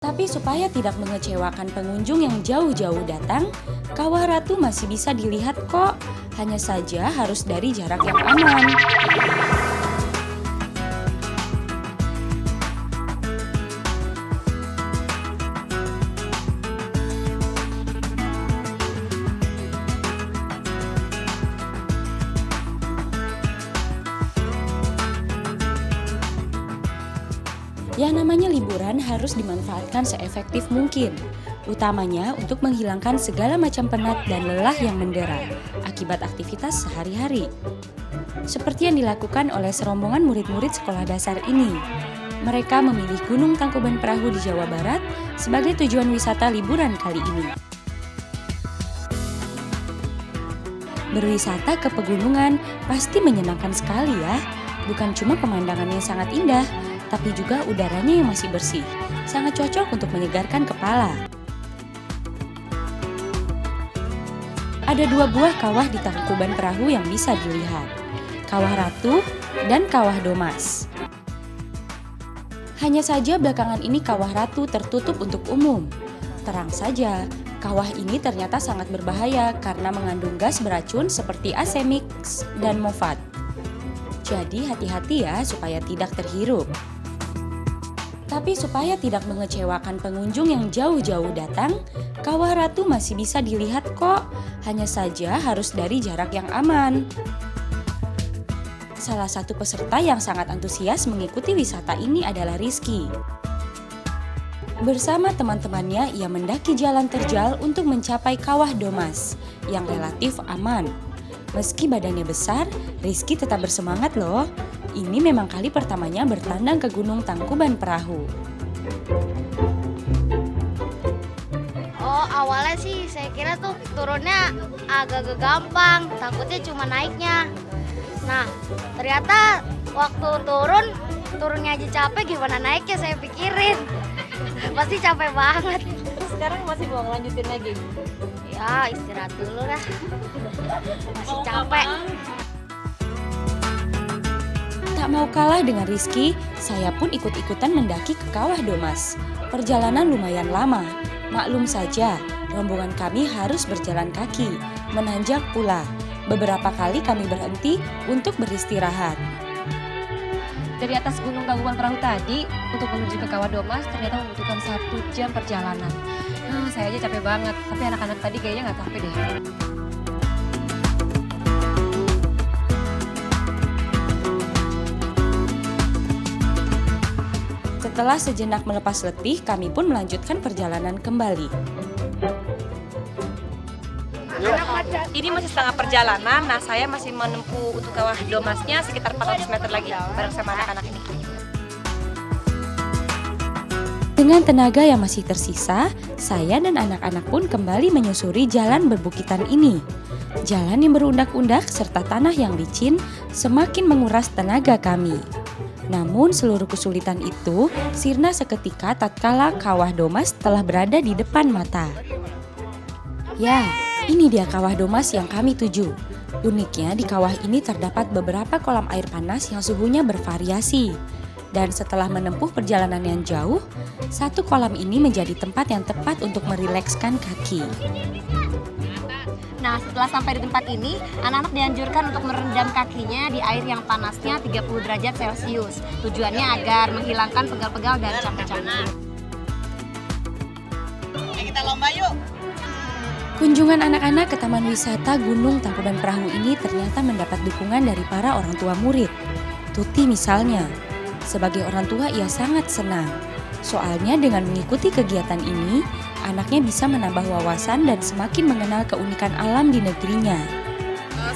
Tapi supaya tidak mengecewakan pengunjung yang jauh-jauh datang, Kawah Ratu masih bisa dilihat kok. Hanya saja harus dari jarak yang aman. Yang namanya liburan harus dimanfaatkan seefektif mungkin, utamanya untuk menghilangkan segala macam penat dan lelah yang mendera akibat aktivitas sehari-hari. Seperti yang dilakukan oleh serombongan murid-murid sekolah dasar ini. Mereka memilih Gunung Tangkuban Perahu di Jawa Barat sebagai tujuan wisata liburan kali ini. Berwisata ke pegunungan pasti menyenangkan sekali ya. Bukan cuma pemandangannya yang sangat indah, tapi juga udaranya yang masih bersih. Sangat cocok untuk menyegarkan kepala. Ada dua buah kawah di Tangkuban Perahu yang bisa dilihat. Kawah Ratu dan Kawah Domas. Hanya saja belakangan ini Kawah Ratu tertutup untuk umum. Terang saja, kawah ini ternyata sangat berbahaya karena mengandung gas beracun seperti arsenik dan mofat. Jadi hati-hati ya supaya tidak terhirup. Tapi supaya tidak mengecewakan pengunjung yang jauh-jauh datang, Kawah Ratu masih bisa dilihat kok. Hanya saja harus dari jarak yang aman. Salah satu peserta yang sangat antusias mengikuti wisata ini adalah Rizky. Bersama teman-temannya, ia mendaki jalan terjal untuk mencapai Kawah Domas yang relatif aman. Meski badannya besar, Rizky tetap bersemangat loh. Ini memang kali pertamanya bertandang ke Gunung Tangkuban Perahu. Oh, awalnya sih saya kira tuh turunnya agak gampang, takutnya cuma naiknya. Nah, ternyata waktu turunnya aja capek, gimana naiknya saya pikirin. Pasti capek banget. Terus sekarang masih mau ngelanjutin lagi? Ya, istirahat dulu dah. Masih capek. Tak mau kalah dengan Rizky, saya pun ikut-ikutan mendaki ke Kawah Domas. Perjalanan lumayan lama. Maklum saja, rombongan kami harus berjalan kaki, menanjak pula. Beberapa kali kami berhenti untuk beristirahat. Dari atas Gunung Tangkuban Perahu tadi, untuk menuju ke Kawah Domas ternyata membutuhkan 1 jam perjalanan. Saya aja capek banget, tapi anak-anak tadi kayaknya nggak capek deh. Setelah sejenak melepas letih, kami pun melanjutkan perjalanan kembali. Ini masih setengah perjalanan, nah saya masih menempuh untuk Kawah Domasnya sekitar 400 meter lagi bareng sama anak-anak ini. Dengan tenaga yang masih tersisa, saya dan anak-anak pun kembali menyusuri jalan berbukitan ini. Jalan yang berundak-undak serta tanah yang licin semakin menguras tenaga kami. Namun seluruh kesulitan itu sirna seketika tatkala Kawah Domas telah berada di depan mata. Ya, ini dia Kawah Domas yang kami tuju. Uniknya di kawah ini terdapat beberapa kolam air panas yang suhunya bervariasi. Dan setelah menempuh perjalanan yang jauh, satu kolam ini menjadi tempat yang tepat untuk merilekskan kaki. Nah, setelah sampai di tempat ini, anak-anak dianjurkan untuk merendam kakinya di air yang panasnya 30 derajat Celcius. Tujuannya agar menghilangkan pegal-pegal dan camuk-camuk. Kita lomba yuk. Kunjungan anak-anak ke Taman Wisata Gunung Tangkuban Perahu ini ternyata mendapat dukungan dari para orang tua murid. Tuti misalnya. Sebagai orang tua ia sangat senang. Soalnya dengan mengikuti kegiatan ini, anaknya bisa menambah wawasan dan semakin mengenal keunikan alam di negerinya.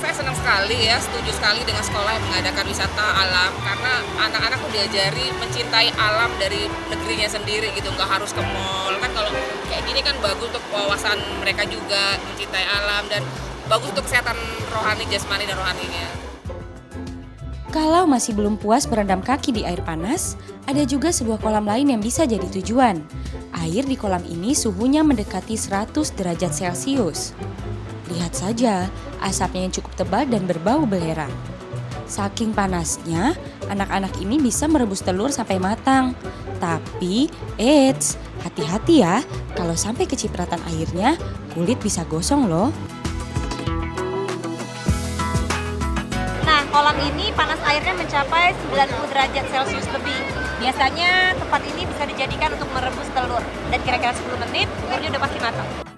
Saya senang sekali ya, setuju sekali dengan sekolah yang mengadakan wisata alam karena anak-anak tuh diajari mencintai alam dari negerinya sendiri gitu, nggak harus ke mall kan. Kalau kayak gini kan bagus untuk wawasan mereka juga mencintai alam dan bagus untuk kesehatan rohani, jasmani dan rohaninya. Kalau masih belum puas berendam kaki di air panas, ada juga sebuah kolam lain yang bisa jadi tujuan. Air di kolam ini suhunya mendekati 100 derajat Celcius. Lihat saja, asapnya yang cukup tebal dan berbau belerang. Saking panasnya, anak-anak ini bisa merebus telur sampai matang. Tapi, eits, hati-hati ya, kalau sampai kecipratan airnya, kulit bisa gosong loh. Nah, kolam ini panas airnya mencapai 90 derajat Celcius lebih. Biasanya tempat ini bisa dijadikan untuk merebus telur. Dan kira-kira 10 menit, telurnya udah pasti matang.